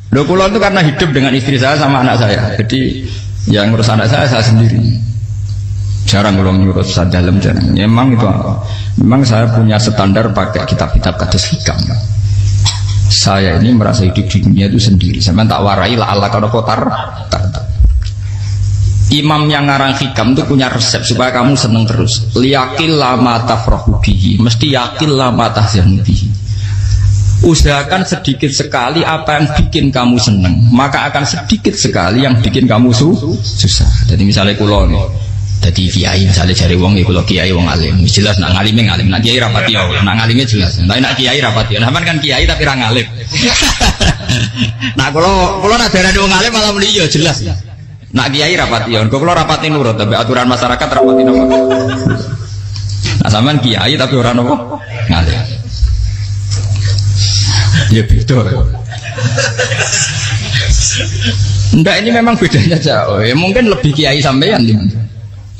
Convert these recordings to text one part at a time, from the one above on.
Loh kula itu karena hidup dengan istri saya sama anak saya. Jadi yang ngurus anak saya sendiri. Jarang kula ngurus dalam jarang. Ya, memang saya punya standar pakai kitab-kitab kados hikam. Saya ini merasa hidup di dunia itu sendiri. Sampai tak warai lah Allah kalau kotar. Imam yang ngarang hikam itu punya resep supaya kamu seneng terus. Liyakil lama tafrahu bihi, mesti yakil lama tahzanu bihi. Usahakan sedikit sekali apa yang bikin kamu seneng, maka akan sedikit sekali yang bikin kamu susah. Jadi misalnya kulo nih, jadi kiai misalnya cari wong, kulo kiai wong alim, jelas nak ngalimnya ngalim, nak kiai rapati ya, nak ngalimnya jelas. Tapi nak kiai rapati, nah kan kiai tapi orang ngalim. Nah kulo nak darah wong alim malah beli ya jelas. Nak kiai rapati ya, kalau rapati nurut, tapi aturan masyarakat rapati nopo. Nah sampean kiai tapi orang nopo ngalim. Ya beda. Ndak ini memang bedanya jauh. Ya mungkin lebih kiai sampean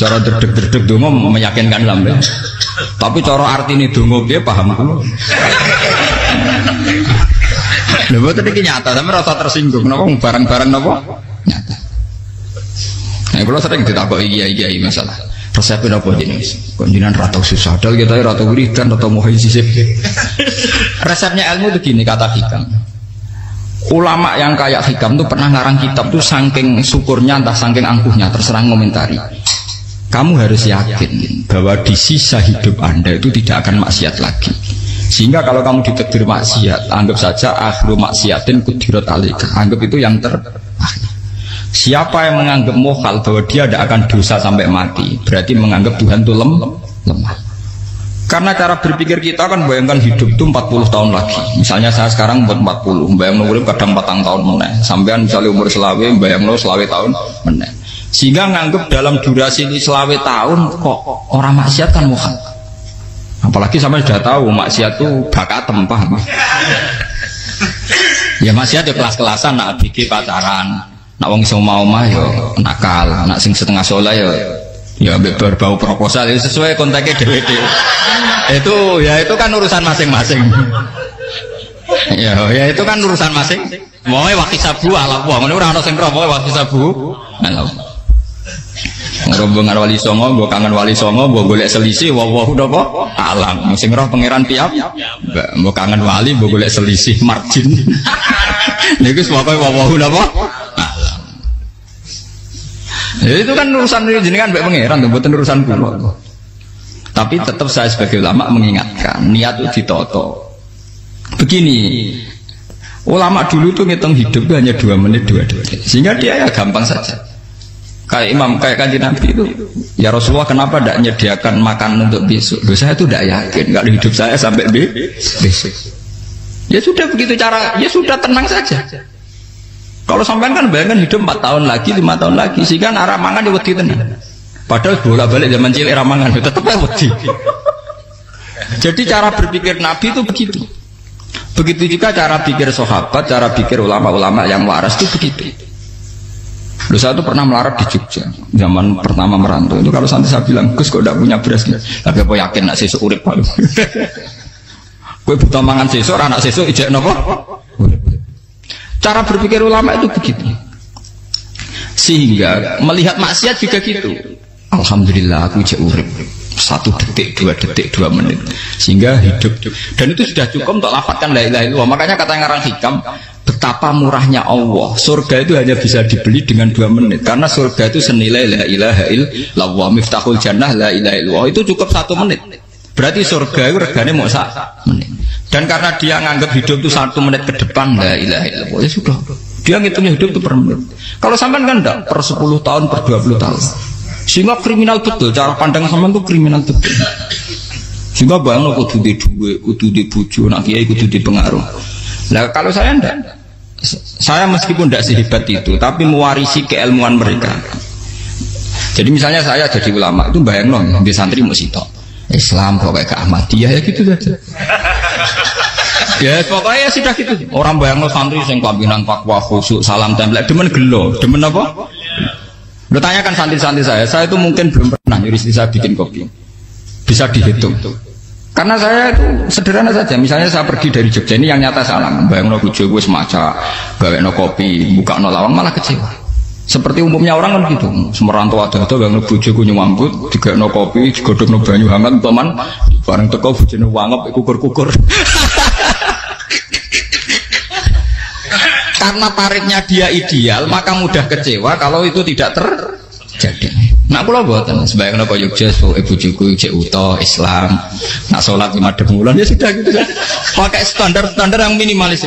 cara derdek-derdek dongo meyakinkan sampean. Tapi cara artine dongo piye paham kulo. Lha boten iki nyata, sampe rasa tersinggung napa barang-barang napa nyata. Nah, kalau sering ditakoki kiai masalah resepnya apa jenis? Konjinan ratau susah, dal kita ratau wiridan, ratau muhajisib. Resepnya ilmu itu gini kata hikam. Ulama yang kayak hikam tuh pernah ngarang kitab tuh saking syukurnya entah saking angkuhnya terserah ngomentari. Kamu harus yakin bahwa di sisa hidup Anda itu tidak akan maksiat lagi. Sehingga kalau kamu ditegur maksiat, anggap saja akhiru maksiatin kudirat alika. Anggap itu yang terakhir. Siapa yang menganggap mohal bahwa dia tidak akan dosa sampai mati, berarti menganggap Tuhan itu lemah. Karena cara berpikir kita kan bayangkan hidup itu 40 tahun lagi. Misalnya saya sekarang buat 40, bayang urip kadang 4 tahun meneh. Sampean misalnya umur selawe, bayang selawe tahun meneh. Sehingga menganggap dalam durasi selawe tahun kok orang maksiat kan mohal. Apalagi sampai sudah tahu maksiat itu bakat tempah. Ya maksiat ya kelas-kelasan, nak bikin pacaran. Nak wong sing omah yo nakal, nak sing setengah soleh ya berbau proposal ya sesuai kontaknya DWD. Itu kan urusan masing-masing. Ya itu kan urusan masing. Moe waktu sabu ala wong ngene ora ana sing roh waktu sabu. Ala. Rombongan wali songo, mbok kangen wali songo, mbok golek selisih wawahu napa? Alam. Sing roh pangeran piap. Mbok kangen wali, mbok golek selisih margin. Niku pokoke wawahu napa? Ya, itu kan urusan jenengan mbek pangeran tuh, bukan urusan kula. Tapi tetap saya sebagai ulama mengingatkan niat itu ditoto. Begini, ulama dulu tuh ngitung hidup itu hanya 2 menit 2 detik, sehingga dia ya gampang saja. Kayak imam, kayak kanjeng Nabi itu, ya Rasulullah kenapa tidak menyediakan makan untuk besok? Loh, saya itu tidak yakin kalau hidup saya sampai besok. Ya sudah begitu cara, ya sudah tenang saja. Kalau sampean kan bayangkan hidup 4 tahun lagi, 5 tahun lagi, sehingga arah mangan ya wedi tenan. Padahal bolak-balik zaman cilik arah mangan tetap wedi. Jadi cara berpikir Nabi itu begitu. Begitu juga cara pikir sahabat, cara pikir ulama-ulama yang waras itu begitu. Loh, saya itu pernah melarat di Jogja zaman pertama merantau itu. Kalau nanti saya bilang, Gus kok tidak punya beras, tapi apa yakin nak sesuk urip paling. Kowe buta mangan sesuk, anak sesuk ijek napa? Cara berpikir ulama itu begitu. Sehingga melihat maksiat juga gitu. Alhamdulillah aku ijek urip 1 detik, 2 detik, 2 menit. Sehingga hidup. Dan itu sudah cukup untuk lafadzkan la ilaha illallah. Makanya kata yang ngarang hikam, betapa murahnya Allah. Surga itu hanya bisa dibeli dengan 2 menit. Karena surga itu senilai la ilaha illallah. Miftahul jannah la ilaha illallah. Itu cukup 1 menit. Berarti surga itu regane mau 1 menit. Dan karena dia nganggap hidup itu 1 menit ke depan, la ilaha illallah, ya sudah. Dia ngitungnya hidup itu per menit. Kalau sampean kan enggak, per 10 tahun, per 20 tahun. Sehingga kriminal betul, cara pandang sampean itu kriminal betul. Sehingga bayang kudu di duwe, kudu di bojo, nak kiai kudu di pengaruh. Nah kalau saya enggak, saya meskipun tidak sehebat itu, tapi mewarisi keilmuan mereka. Jadi misalnya saya jadi ulama, itu bayang loh, di santri mau sitok. Islam pokoknya ke Ahmadiyah ya gitu saja. Ya pokoknya ya sudah gitu. Orang bayang lo santri sing pampinan takwa khusyuk salam tempel demen gelo, demen apa? Lo tanyakan santri-santri saya itu mungkin belum pernah nyuruh istri saya bikin kopi. Bisa dihitung. Karena saya itu sederhana saja. Misalnya saya pergi dari Jogja, ini yang nyata saya alami. Bayangno bojo gue semaca, gawekno kopi, buka no lawang malah kecewa. Seperti umumnya orang kan gitu. Semerantau ada bayangno bojo gue nyambut, digawekno kopi, digodhogno banyu hangat, teman. Bareng teko bojone wangep kukur-kukur. Karena tarifnya dia ideal, maka mudah kecewa kalau itu tidak terjadi. Nak kula mboten sembayang napa Jogja bojoku cek utuh Islam. Nak salat 5 wulan ya sudah gitu. Pakai standar-standar yang minimalis.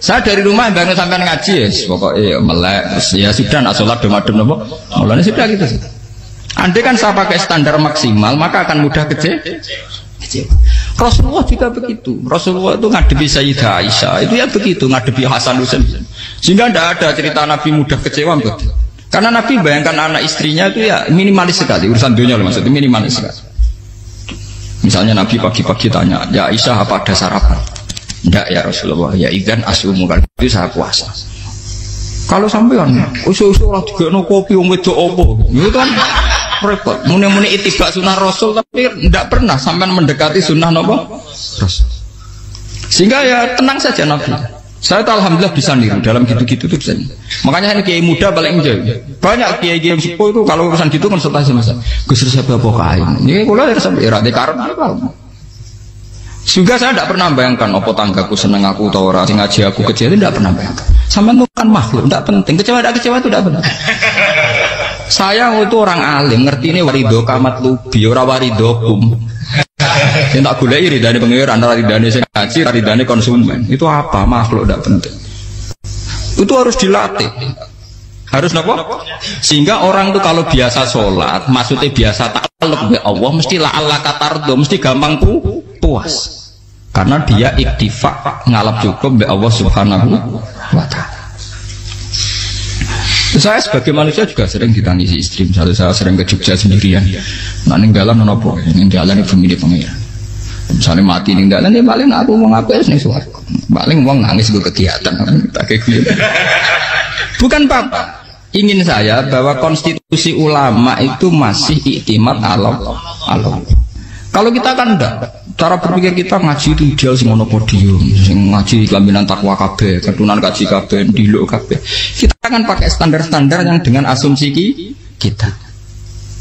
Saya dari rumah bangun sampai ngaji ya, pokoknya melek ya sudah nak salat madem napa. Mulane sudah gitu. Andai kan saya pakai standar maksimal, maka akan mudah kecewa. Rasulullah juga begitu. Rasulullah itu ngadepi Sayyidah Aisyah, itu ya begitu, ngadepi Hasan Husain. Sehingga tidak ada cerita Nabi mudah kecewa betul. Karena Nabi bayangkan anak istrinya itu ya minimalis sekali, urusan dunia loh maksudnya minimalis sekali. Misalnya Nabi pagi-pagi tanya, ya Aisyah apa ada sarapan? Tidak ya Rasulullah, ya ikan asumu kan itu saya puasa. Kalau sampean usul-usul orang juga no kopi wedok opo, itu kan repot. Muni-muni itibak sunnah Rasul tapi tidak pernah sampai mendekati sunnah nopo Rasul. Sehingga ya tenang saja Nabi. Saya tuh alhamdulillah bisa niru dalam gitu-gitu tuh bisa. Makanya ini kiai muda paling jauh. Banyak kiai-kiai sepuh itu kalau urusan gitu konsultasi masa. Gus siapa apa kain. Ini kalau ada sampai irade karena apa? Juga saya tidak pernah bayangkan apa tanggaku seneng aku atau orang ngaji aku kecewa itu tidak pernah bayangkan. Sama bukan makhluk, tidak penting. Kecewa itu tidak benar. Saya itu orang alim, ngerti ini warido kamat lubi, ora waridokum. Yang tak gulai ridane pengiran, ridane sing ngaji, ridane konsumen. Itu apa? Makhluk tidak penting. Itu harus dilatih. Harus apa? Sehingga orang itu kalau biasa sholat, maksudnya biasa takluk be Allah, mesti la Allah katardo, mesti gampang puas. Karena dia iktifak ngalap cukup be Allah Subhanahu wa ta'ala. Saya sebagai manusia juga sering ditangisi istri. Misalnya saya sering ke Jogja sendirian. Nah ninggalan nopo, ninggalan ibu milih pengiran. Misalnya mati ninggalan ya paling aku mau ngapain nih suaraku. Paling mau nangis gue kegiatan. Tak kayak gitu. Bukan apa. Ingin saya bahwa konstitusi ulama itu masih iktimat Allah. Kalau kita kan enggak. Cara berpikir kita ngaji itu ideal sing ono podium, sing ngaji kelaminan takwa kabeh, ketunan kaji kabeh, diluk kabeh. Kita akan pakai standar-standar yang dengan asumsi kita.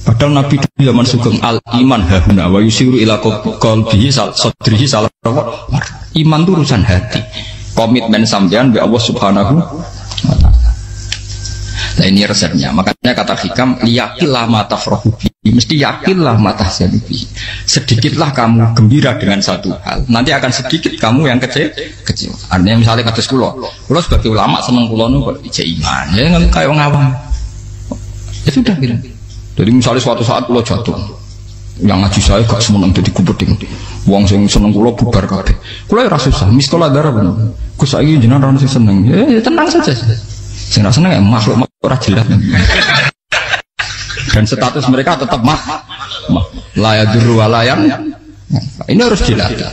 Padahal Nabi zaman sugeng al iman hahuna wa yusiru ila qalbihi sadrihi salah. Iman itu urusan hati. Komitmen sampean be Allah Subhanahu wa ta'ala. Nah ini resepnya. Makanya kata hikam yakinlah mata frohubi, mesti yakinlah mata sedibi. Sedikitlah kamu gembira dengan satu hal, nanti akan sedikit kamu yang kecil. Artinya misalnya kata kulo sebagai ulama seneng kulo nu kok ijek iman, ya nggak kayak ngawang. Ya sudah gitu. Jadi misalnya suatu saat kulo jatuh, yang ngaji saya gak semenang jadi kubeting. Wong sing seneng kulo bubar kabeh. Kulo ya susah, miskola darah bener. Gus saiki jenengan ora sing seneng. Ya tenang saja. Sing ora seneng ya makhluk ora jelas. Dan status mereka tetap la yadurru wa la yan. Ini harus dilatih.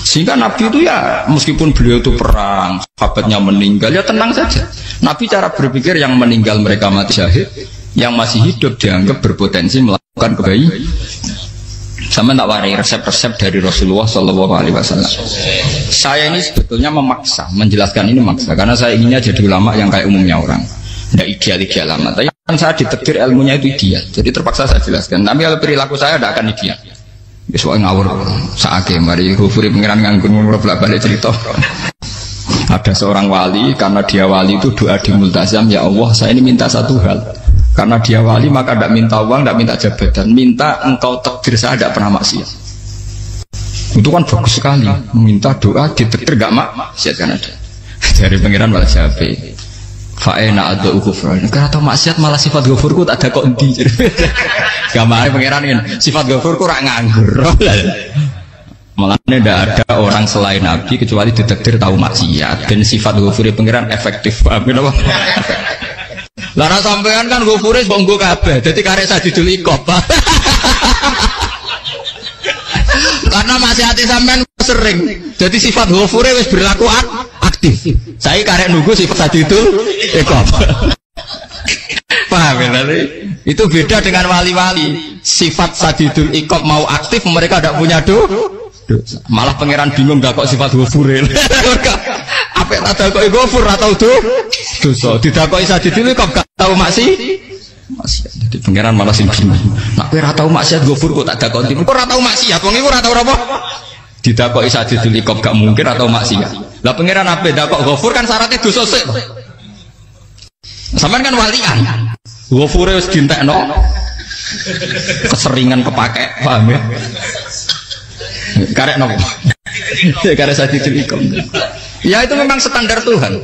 Sehingga Nabi itu ya meskipun beliau itu perang, sahabatnya meninggal ya tenang saja. Nabi cara berpikir yang meninggal mereka mati syahid, yang masih hidup dianggap berpotensi melakukan kebaikan. Sama tak warai resep-resep dari Rasulullah Shallallahu Alaihi Wasallam. Saya ini sebetulnya memaksa menjelaskan ini maksa karena saya inginnya jadi ulama yang kayak umumnya orang, tidak ideal amat. Tapi kan saya ditakdir ilmunya itu ideal, jadi terpaksa saya jelaskan. Tapi kalau perilaku saya tidak akan ideal. Besok ngawur, saake mari Ghafuri pengiran nganggur bolak-balik cerita. Ada seorang wali, karena dia wali itu doa di multazam, ya Allah saya ini minta satu hal. Karena dia wali maka tidak minta uang, tidak minta jabatan, minta engkau takdir saya tidak pernah maksiat. Itu kan bagus sekali, minta doa ditakdir gak maksiat kan ada. Dari pengiran malah Syafi'i. Fa'ena ada ghufran. Karena tahu maksiat malah sifat ghafurku tak ada kok endi. Gamane pengiran kan sifat ghafurku rak nganggur. Malah tidak ada orang selain Nabi kecuali ditakdir tahu maksiat dan sifat ghafuri pengiran efektif. Amin apa? Lara sampean kan ghafuri bonggo kabeh. Dadi karek sajidul iqab. Karena maksiat sampean sering. Jadi sifat ghafuri wis berlaku aktif. Saya karek nunggu sifat sajidul iqab. Paham ya? Itu beda dengan wali-wali. sifat sadidul iqab mau aktif, mereka tidak punya dosa. Malah pangeran bingung gak kok sifat ghafuril. Apa tak dakoki ghafur atau dosa. Didakoki sadidul iqab gak tahu maksiat. Jadi pangeran malah sing bingung. Nek kowe ora tau maksiat ghafur kok tak dakoki. Kok ora tau maksiat, wong iku ora tau apa? Didakoki sadidul iqab gak mungkin atau maksiat. Lah pangeran ape dakok ghafur kan syaratnya dosa sik. Sampeyan kan walian. Ghafure wis dientekno. Keseringan kepake, paham ya? Karek nopo. Karek sadidul iqab. Ya itu memang standar Tuhan.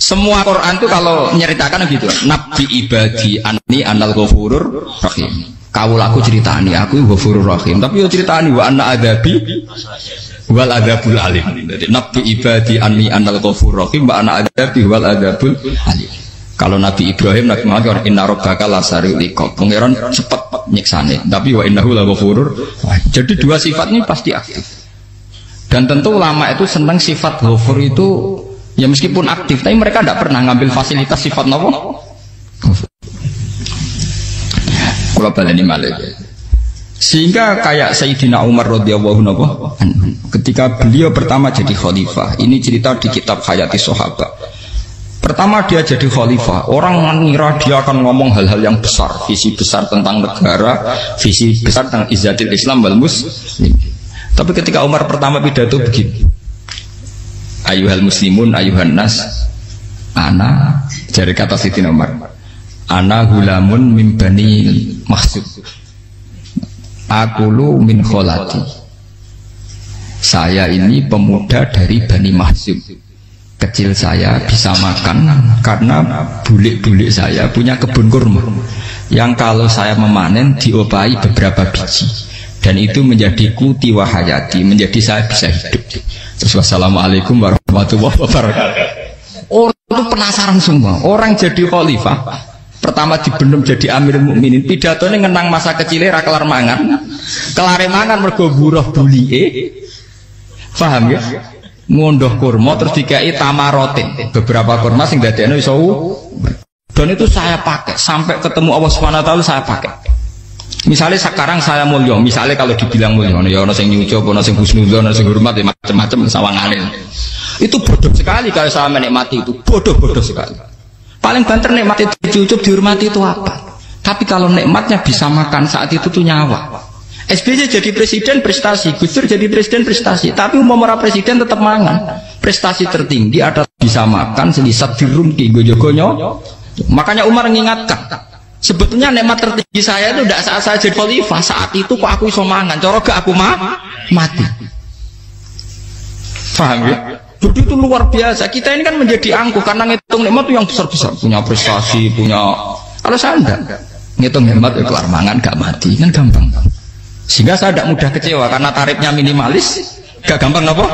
Semua Quran itu kalau nyeritakan gitu. Nabi ibadi anni anal ghafurur rahim. Kawulaku ceritani aku ghafurur rahim. Tapi yo ceritani wa anna adabi wal adabul alim. Jadi nabi ibadi anni anal ghafurur rahim wa anna adabi wal adabul alim. Kalau Nabi Ibrahim, Nabi Muhammad, inna rabbaka lasariul iqab. Pangeran cepat nyiksane. Tapi wa innahu laghafurur. Jadi dua sifat ini pasti aktif. Dan tentu ulama itu senang sifat ghafur itu ya meskipun aktif, tapi mereka tidak pernah ngambil fasilitas sifat nopo. Kalau baleni malih. Sehingga kayak Sayyidina Umar radhiyallahu anhu ketika beliau pertama jadi khalifah, ini cerita di kitab Hayati Sahabat. Pertama dia jadi khalifah, orang mengira dia akan ngomong hal-hal yang besar, visi besar tentang negara, visi besar tentang izzatil Islam wal muslim. Tapi ketika Umar pertama pidato begini, ayuhal muslimun ayuhan nas, ana, dari kata Sayyidina Umar, ana gulamun min bani Makhzum, akulu min kholati, saya ini pemuda dari Bani Makhzum. Kecil saya bisa makan karena bulik-bulik saya punya kebun kurma yang kalau saya memanen diopahi beberapa biji dan itu menjadi kuti wahayati, menjadi saya bisa hidup. Terus wassalamualaikum warahmatullahi wabarakatuh. Orang itu penasaran semua. Orang jadi khalifah pertama dibenem jadi Amirul Mukminin, pidatonya ngenang masa kecilnya ra kelar mangan, kelare mangan mergo buruh bulike, paham ya? Ngondoh kurma terus dikai tamarotin, beberapa kurma sing dadekno iso. Dan itu saya pakai sampai ketemu Allah Subhanahu wa taala, saya pakai. Misalnya sekarang saya mulya, misalnya kalau dibilang mulya ya ana sing nyucup, ana sing husnudzon, ana sing hormat, ya macam-macam sawangane. Itu bodoh sekali kalau saya menikmati itu, bodoh sekali. Paling banter nikmati dicucup, dihormati itu apa? Tapi kalau nikmatnya bisa makan saat itu tuh nyawa. SBY jadi presiden prestasi, Gus Dur jadi presiden prestasi, tapi umum presiden tetap mangan. Prestasi tertinggi ada bisa makan selisat dirumki gojogonyo. Makanya Umar mengingatkan, sebetulnya nikmat tertinggi saya itu tidak saat saya jadi khalifah, saat itu kok aku iso mangan, cara gak aku mati. Paham ya? Jadi itu luar biasa. Kita ini kan menjadi angkuh karena ngitung nikmat itu yang besar-besar, punya prestasi, punya. Kalau saya enggak ngitung nikmat itu kelar mangan gak mati, kan gampang. Sehingga saya tidak mudah kecewa karena tarifnya minimalis, gak gampang apa?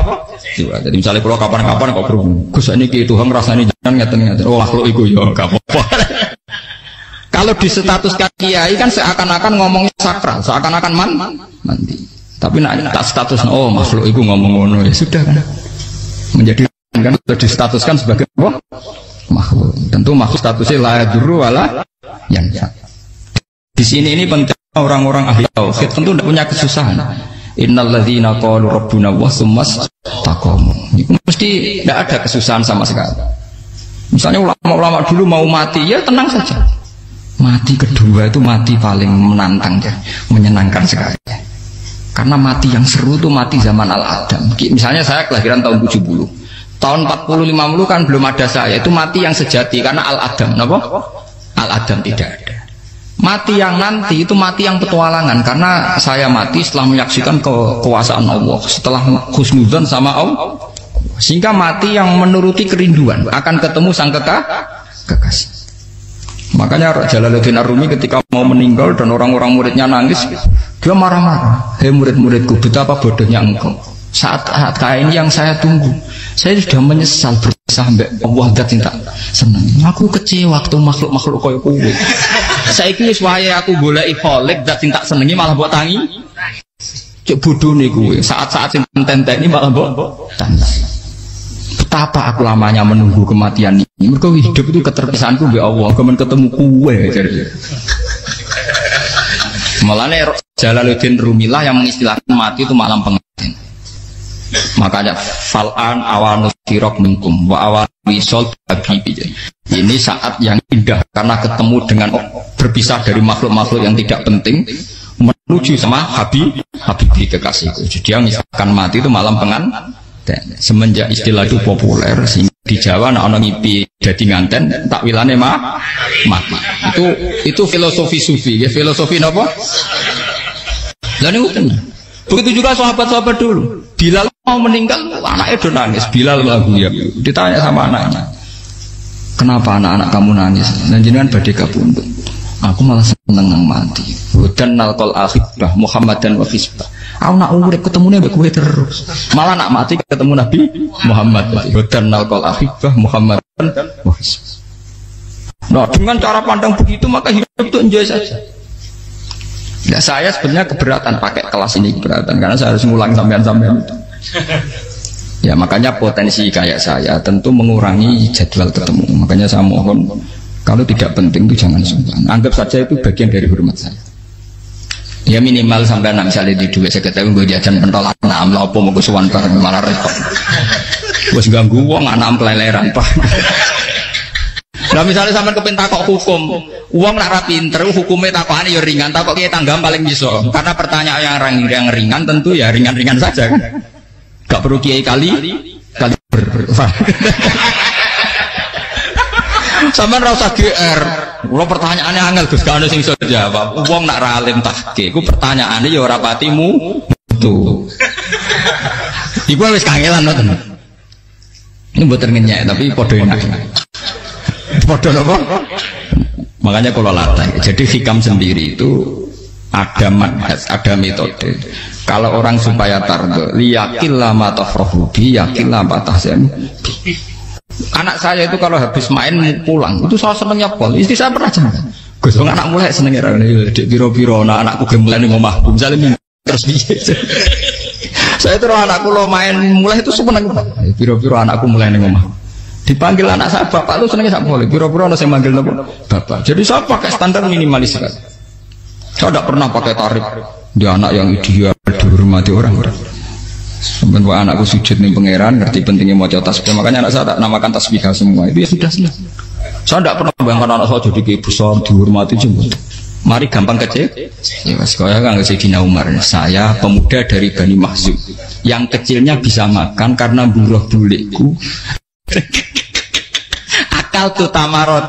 Jadi misalnya kalau kapan-kapan kok berhubung, Gus ini Tuhan rasanya jangan ngeten-ngeten. Oh makhluk itu ya gak apa-apa. Kalau di status kiai kan seakan-akan ngomongnya sakral, seakan-akan mandi. Tapi nak tak status, oh makhluk itu ngomong-ngomong ya sudah kan. Menjadi kan sudah distatuskan sebagai apa? Makhluk. Tentu makhluk statusnya la yadurru wala yanfa. Di sini ini penting. Orang-orang ahli tauhid tentu tidak punya kesusahan. Innalladzina qalu rabbuna wa tsummas taqamu. Mesti tidak ada kesusahan sama sekali. Misalnya ulama-ulama dulu mau mati, ya tenang saja. Mati kedua itu mati paling menantang ya, menyenangkan sekali. Karena mati yang seru itu mati zaman Al-Adam. Misalnya saya kelahiran tahun 70. Tahun 40-50 kan belum ada saya. Itu mati yang sejati karena Al-Adam. Kenapa? Al-Adam tidak ada. Mati yang nanti itu mati yang petualangan karena saya mati setelah menyaksikan kekuasaan Allah, setelah husnudzon sama Allah, sehingga mati yang menuruti kerinduan akan ketemu sang kekasih. Makanya Jalaluddin Ar-Rumi ketika mau meninggal dan orang-orang muridnya nangis, dia marah-marah. Hei murid-muridku, betapa bodohnya engkau. Saat kayak ini yang saya tunggu, saya sudah menyesal sampai Allah dat cinta senang. Aku kecewa waktu makhluk-makhluk koyo kowe. Saiki wis wayahe aku goleki kholik dat cinta senengi malah mbok tangi. Cek bodone kowe. Saat-saat sing tenteni malah mbok tangi. Betapa aku lamanya menunggu kematian ini. Mergo hidup itu keterpisahanku mbek Allah, kemen ketemu kowe. Mulane Jalaluddin Rumilah yang mengistilahkan mati itu malam pengantin. Makanya fal'an awanus tirok minkum wa awan wisol habibi. Ini saat yang indah karena ketemu dengan berpisah dari makhluk-makhluk yang tidak penting menuju sama Habibi kekasihku. Jadi yang misalkan mati itu malam pengantin. Semenjak istilah itu populer sehingga di Jawa anak orang ngipi jadi nganten takwilane mati. Itu filosofi sufi, ya filosofi apa? Lah niku tenan. Begitu juga sahabat-sahabat dulu. Bilal mau meninggal, anaknya udah nangis. Bilal lagu ya. Ditanya sama anaknya, kenapa anak-anak kamu nangis? Dan jenengan badhe kabundut. Aku malah seneng nang mati. Dan nalqal akhibah Muhammadan wa hisbah. Aku nak urip ketemune mbek kowe terus. Malah nak mati ketemu Nabi Muhammad. Dan nalqal akhibah Muhammadan wa hisbah. Nah, dengan cara pandang begitu maka hidup itu enjoy saja. Ya saya sebenarnya keberatan pakai kelas ini, keberatan karena saya harus ngulang sampean-sampean itu. Ya makanya potensi kayak saya tentu mengurangi jadwal ketemu. Makanya saya mohon kalau tidak penting itu jangan sungkan. Anggap saja itu bagian dari hormat saya. Ya minimal sampai nak misalnya di duit saya ketahui gue jajan pentolan amla apa mau kesuwan bareng malah repot. Gue ganggu uang anak peleleran pak. Nah misalnya sampai kepentak kok hukum, uang nak rapi pinter, hukumnya takokan ya ringan, takok kita tanggam paling bisa. Karena pertanyaan yang ringan tentu ya ringan-ringan saja kan. Gak perlu kiai kali ber. Sampeyan ora usah GR. Kula pertanyaannya angel Gus, gak ono sing iso jawab. Wong nak ra alim tahke, iku pertanyaane ya ora patimu. Tuh. Iku wis kangelan ngoten. Ini mboten ngenyek tapi padha enak. Padha napa? Makanya kalau latih. Jadi hikam sendiri itu ada manhaj, ada metode. Kalau orang supaya tardo, liyakil lama tafrohubi, yakil lama tahsen. Anak saya itu kalau habis main pulang, itu saya senengnya pol. Istri saya pernah cerita, Gus, anak mulai senengnya dek biro-biro, anakku mulai nih ngomah, misalnya terus biasa. Saya terus anakku lo main mulai itu seneng, biro-biro anakku mulai nih ngomah. Dipanggil anak saya bapak itu senengnya tak boleh, biro-biro ada yang manggil bapak. Jadi saya pakai standar minimalis sekali. Saya tidak pernah pakai tarif dia anak yang ideal dihormati orang-orang. Sebenarnya anakku sujud nih pangeran, ngerti pentingnya mau tasbih, makanya anak saya tak namakan tasbih semua. Itu ya sudah selesai. Saya tidak pernah bayangkan anak saya jadi kayak besar dihormati juga. Mari gampang kecil. Ya mas, saya kan Sayyidina Umar. Saya pemuda dari Bani Mahzub. Yang kecilnya bisa makan karena buruh bulikku. Akal tuh tamarot.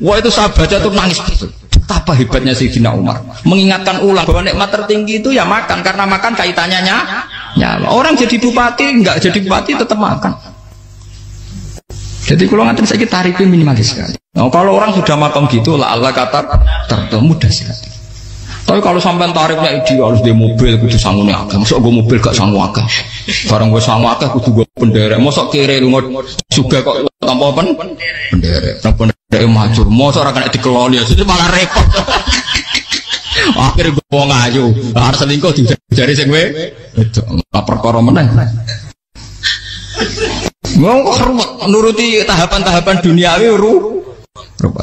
Wah itu saya baca tuh nangis. Betapa hebatnya Sayyidina Umar mengingatkan ulang bahwa nikmat tertinggi itu ya makan, karena makan kaitannya nyawa. Orang jadi bupati, enggak jadi bupati tetap makan. Jadi kalau ngantin saya tarifnya minimalis sekali. Nah, kalau orang sudah makan gitu lah Allah kata tertentu mudah sekali. Tapi kalau sampai tarifnya ideal harus di mobil kudu sangune akeh. Mosok gue mobil gak sangu akeh. Barang gue sangu akeh kudu gue penderek. Mosok kere lunga juga kok tanpa penderek. Penderek majur. Mosok ora kena dikeloli itu malah repot. Akhirnya gue wong ayu. Harus selingkuh dijari sing kowe. Itu perkara meneh. Mau kok nuruti tahapan-tahapan duniawi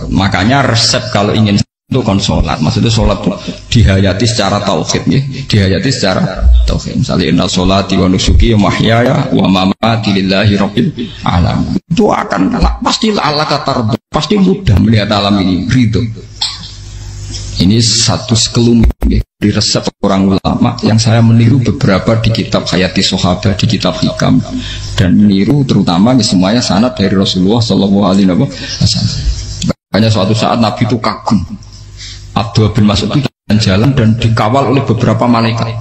makanya resep kalau ingin itu kan sholat, maksudnya sholat itu dihayati secara tauhid ya, dihayati secara tauhid. Misalnya inna sholati wa nusuki wa mahyaya wa mamati lillahi rabbil alamin. Itu akan pasti Allah kata pasti mudah melihat alam ini ridho. Ini satu sekelumit ya, di resep orang ulama yang saya meniru beberapa di kitab Hayati Sahabat, di kitab Hikam, dan meniru terutama semuanya sanad dari Rasulullah Shallallahu Alaihi Wasallam. Makanya suatu saat Nabi itu kagum. Abdullah bin Mas'ud itu jalan dan dikawal oleh beberapa malaikat.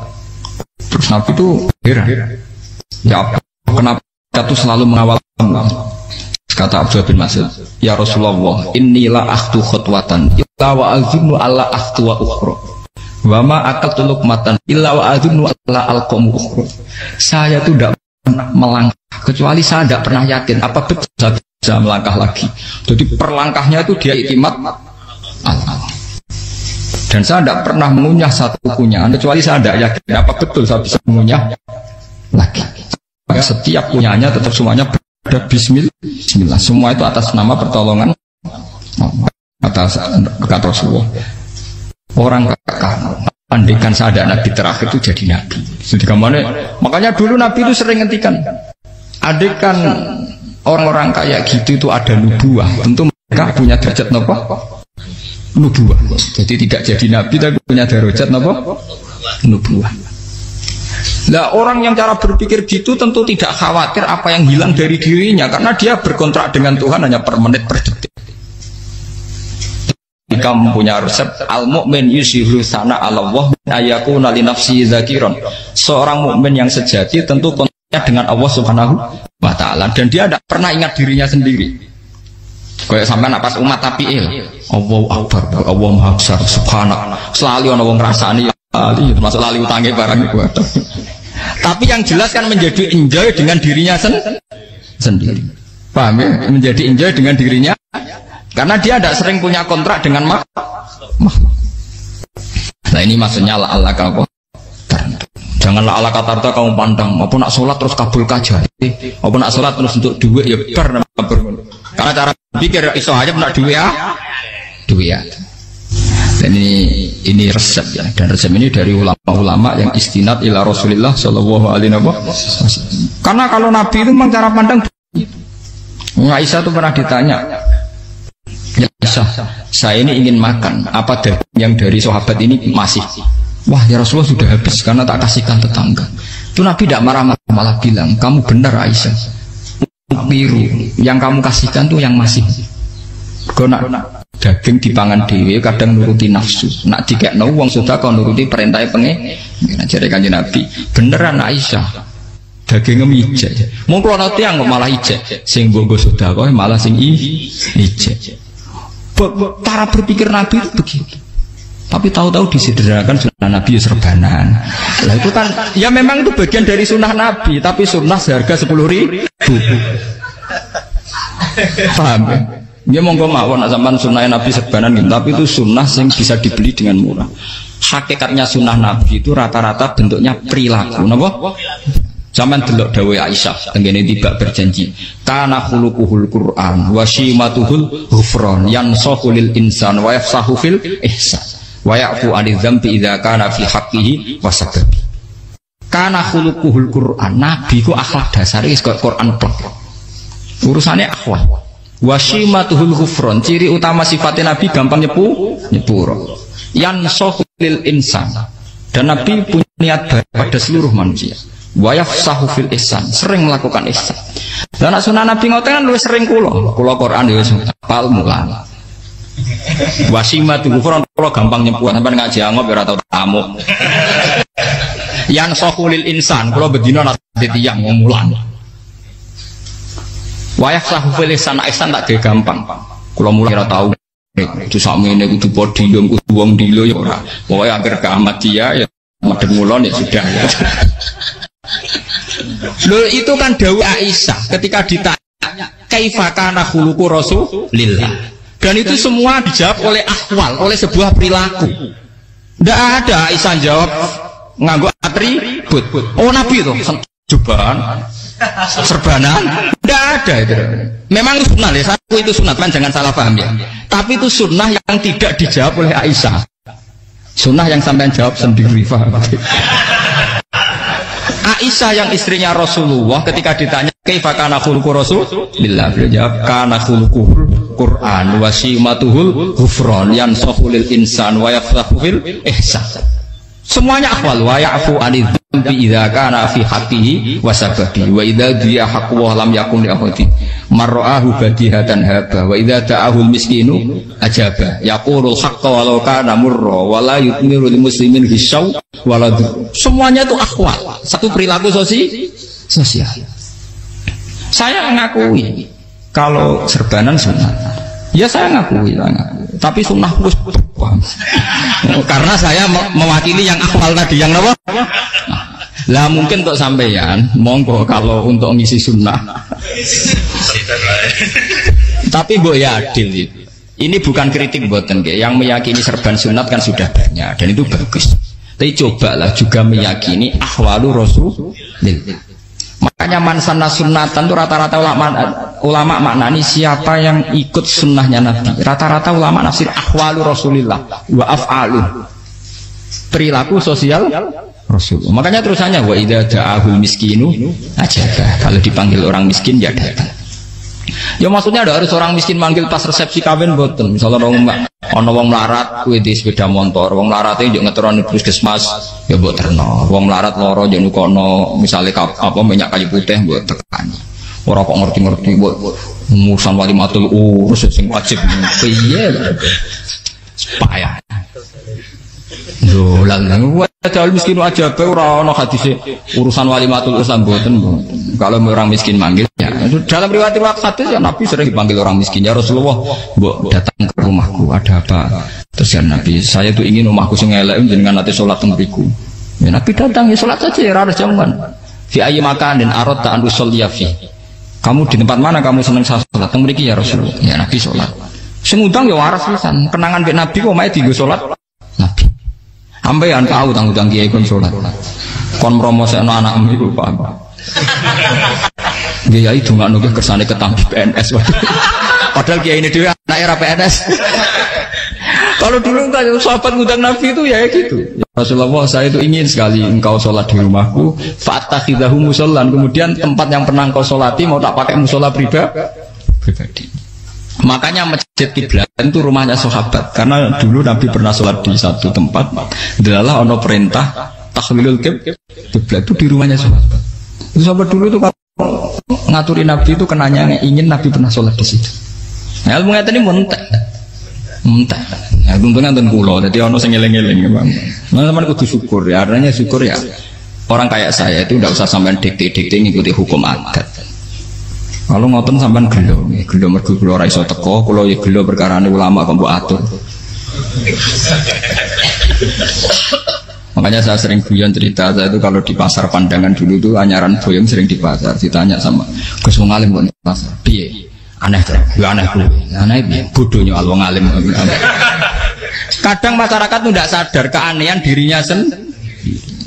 Terus Nabi itu heran. Ya kenapa itu selalu mengawal kamu? Kata Abdullah bin Mas'ud, ya Rasulullah, inilah akhtu khutwatan illa wa azunnu alla akhtu wa ukhra wa ma akaltu luqmatan illa wa azunnu alla alqamu ukhra. Saya itu tidak pernah melangkah kecuali saya tidak pernah yakin apa betul saya bisa melangkah lagi. Jadi perlangkahnya itu dia iktimat Allah. Dan saya tidak pernah mengunyah satu kunyahan kecuali saya tidak yakin apa betul saya bisa mengunyah lagi. Setiap kunyahnya tetap semuanya ada bismillah, semua itu atas nama pertolongan atas kata Rasulullah. Orang andikan saya ada nabi terakhir itu jadi nabi. Jadi makanya dulu nabi itu sering ngendikan, andikan orang-orang kayak gitu itu ada nubuah, tentu mereka punya derajat nopo nubuah. Jadi tidak jadi nabi tapi punya derajat nopo nubuah. Nah orang yang cara berpikir gitu tentu tidak khawatir apa yang hilang dari dirinya, karena dia berkontrak dengan Tuhan hanya per menit per detik. Jika mempunyai resep al-mu'min yusiru sana Allah ayakuna li nafsi zakiron. Seorang mukmin yang sejati tentu kontaknya dengan Allah Subhanahu wa taala, dan dia tidak pernah ingat dirinya sendiri. Kayak sampai napas umat tapi Allahu Akbar, Allah Maha Besar, subhanak. Selalu ana wong ngrasani termasuk lali utange barang itu. Tapi yang jelas kan menjadi enjoy dengan dirinya sendiri. Paham ya? Menjadi enjoy dengan dirinya karena dia tidak sering punya kontrak dengan makhluk. Nah ini maksudnya Allah kau. Janganlah Allah kata kamu pandang, apa nak sholat terus kabul kajati, apa nak sholat terus untuk duit ya ber. Karena cara pikir iso aja nak duit ya. Dan ini resep ya, dan resep ini dari ulama-ulama yang istinad ila Rasulullah Shallallahu Alaihi Wasallam. Karena kalau Nabi itu memang cara pandang begitu. Aisyah itu pernah ditanya, ya Aisyah, saya ini ingin makan, apa yang dari sahabat ini masih? Wah ya Rasulullah sudah habis karena tak kasihkan tetangga. Itu Nabi tidak marah-marah, malah bilang, kamu benar Aisyah, biru yang kamu kasihkan tuh yang masih. Kena daging dipangan dewe kadang nuruti nafsu, nak dikekno wong sudah kau nuruti perintahnya pengen. Jadi kanjeng Nabi beneran Aisyah dagingnya ijek, mau keluar tiang kok malah ijek, sing bogo sudah kau malah sing ijek. Cara berpikir Nabi itu begitu. Tapi tahu-tahu disederhanakan sunnah Nabi serbanan. Lah itu kan ya memang itu bagian dari sunnah Nabi, tapi sunnah seharga 10.000. Paham ya? Dia monggo mawon zaman sunnah Nabi serbanan gitu, tapi itu sunnah yang bisa dibeli dengan murah. Hakikatnya sunnah Nabi itu rata-rata bentuknya perilaku, napa? Zaman delok dawuh Aisyah, tengene tiba berjanji, kana khuluquhul Qur'an wa shimatuhul ghufran yansahu lil insan wa yafsahu fil ihsan wa ya'fu 'anil dzambi idza kana fi haqqihi wa sababi. Kana khuluquhul Qur'an, Nabi ku akhlak dasare wis kok Quran plek. Urusane akhlak. Wasimatuhul ghufron, ciri utama sifatnya Nabi gampang nyepuro. Yansahu lil insan, dan Nabi punya niat baik pada seluruh manusia. Wa yafsahu fil ihsan, sering melakukan ihsan. Dan sunnah Nabi ngoten kan luwih sering kula Quran ya wis hafal mulang. Wasimatuhul ghufron kula gampang nyepuro, sampeyan ngaji angop ora tau tamu. Yansahu lil insan, kula bedina nate tiyang mulang. Wayah sahufil ihsan tak ge gampang. Kula mulai ora tau itu sakmene kudu podium kudu wong dilo ya ora. Pokoke akhir kiamat dia ya madhep mulon ya sudah. Loh itu kan dawuh Aisyah ketika ditanya kaifa kana khuluqu Rasulillah. Dan itu semua dijawab oleh ahwal, oleh sebuah perilaku. Tidak ada Aisyah jawab nganggo atribut. Oh Nabi itu jubahan serbanan, tidak ada itu. Memang itu sunnah ya, satu itu sunnah kan, jangan salah paham ya. Tapi itu sunnah yang tidak dijawab oleh Aisyah, sunnah yang sampean jawab sendiri. Aisyah yang istrinya Rasulullah ketika ditanya kaifa kana khuluqu Rasulillah, beliau jawab kana khuluquhul Qur'an wa simatuhul ghufran yansahu lil insan wa yafsahu fil ihsan. Semuanya akhwal wa ya'fu 'anil dzambi idza kana fi haqqihi wa sababi wa idza dia haqqu wa lam yakun li ahadi marra'ahu badihatan haba wa idza ta'ahul miskinu ajaba yaqulul haqqa walau kana murra wa la yutmiru lil muslimin hisaw wala. Semuanya itu akhwal, satu perilaku sosial. Saya mengakui kalau serbanan sunnah, ya saya ngakui. Tapi sunnah wis karena saya mewakili yang akhwal tadi, yang apa? Lah mungkin untuk sampeyan monggo kalau untuk ngisi sunnah. Tapi mbok ya adil. Ini bukan kritik mboten nggih. Yang meyakini serban sunat kan sudah banyak dan itu bagus. Tapi cobalah juga meyakini ahwalu Rasulillah. Makanya mansana sunnatan itu rata-rata ulama maknani siapa yang ikut sunnahnya Nabi. Rata-rata ulama nafsir ahwalu Rasulillah wa af'alu. perilaku sosial Rasul. Makanya terusannya wa idza da'ahul miskinu ajaba. Kalau dipanggil orang miskin ya datang. Ya maksudnya ada harus orang miskin manggil pas resepsi kawin mboten. Misalnya ana wong melarat kuwi di sepeda motor, wong melarate yo ngeteroni puskesmas ya mbok terno. Wong melarat lara yo nukono misale apa minyak kayu putih mbok tekani. Ora kok ngerti-ngerti mbok musan walimatul urus sing wajib piye. Payah. Lho lan padahal miskin aja be ora ana hadise urusan walimatul urus mboten. Kalau orang miskin manggil ya dalam riwayat hadis ya Nabi sering dipanggil orang miskin ya Rasulullah mbok datang ke rumahku ada apa terus ya Nabi saya tuh ingin rumahku sing elek jenengan nanti salat teng mriku ya Nabi datang ya salat saja ya harus jamuan fi ayyi makanin aradta an usolliya fi kamu di tempat mana kamu seneng salat teng mriki ya Rasulullah ya Nabi salat sing ngundang ya waras pisan kenangan mek Nabi kok mae dienggo salat Nabi ambean tahu tanggung kiai kon salat kon promosekno anakmu iku paham Kiai itu nggak nunggu kersane ketampi PNS. Padahal kiai ini dia anak era PNS. Kalau dulu kan sahabat ngundang Nabi itu ya gitu. Rasulullah saya itu ingin sekali engkau sholat di rumahku. Fatakhidahu musollan. Kemudian tempat yang pernah engkau sholati mau tak pakai musola pribadi. Makanya masjid kiblat itu rumahnya sahabat. Karena dulu Nabi pernah sholat di satu tempat. Adalah ono perintah tahlilul kiblat itu di rumahnya sahabat. Itu sahabat dulu itu kalau ngaturin Nabi itu kenanya ingin Nabi pernah sholat di situ. Nah, ilmu ngeten ini mentek. Ya untungnya nonton kulo, jadi ono sing eling-eling bang. Nah, teman kudu syukur ya, artinya syukur ya. Orang kayak saya itu tidak usah sampean dikte-dikte ngikuti hukum adat. Kalau ngoten sampean gelo mergo kula ora iso teko, kula ya gelo perkarane ulama kok mbok atur. Makanya saya sering guyon cerita saya itu kalau di pasar Pandangan dulu tuh anyaran boyong sering di pasar ditanya sama Gus wong alim kok pasar piye aneh tuh ya aneh kuwi aneh piye bodohnya wong alim. Kadang masyarakat tuh tidak sadar keanehan dirinya sendiri.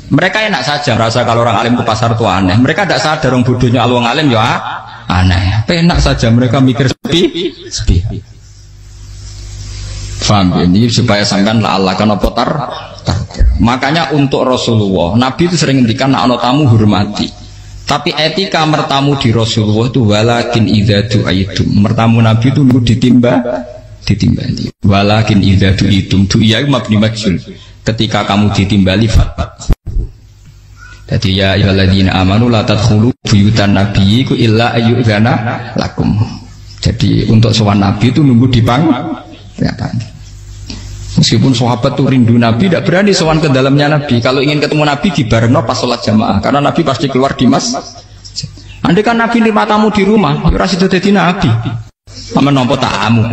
Mereka enak saja rasa kalau orang alim ke pasar itu aneh. Mereka tidak sadar orang bodohnya wong alim ya aneh. Enak saja mereka mikir sepi. Faham ini supaya sampean la Allah kan apa tar. Makanya untuk Rasulullah Nabi itu sering ngendikan nek ana tamu hormati. Tapi etika mertamu di Rasulullah itu walakin idza du'aitum. Mertamu Nabi itu nunggu ditimbali. Walakin idza du'itum du'iya mabni majhul. Ketika kamu ditimbali fatwa. Jadi ya ayyuhalladzina amanu la tadkhulu buyutan nabiyyi illa ayyudzana lakum. Jadi untuk sowan Nabi itu nunggu meskipun sahabat tuh rindu Nabi, tidak berani sowan ke dalamnya Nabi. Kalau ingin ketemu Nabi di barno pas sholat jamaah, karena Nabi pasti keluar di masjid. Andai kan Nabi nerima tamu di rumah, ora sida dadi Nabi. Sama nompo tamu.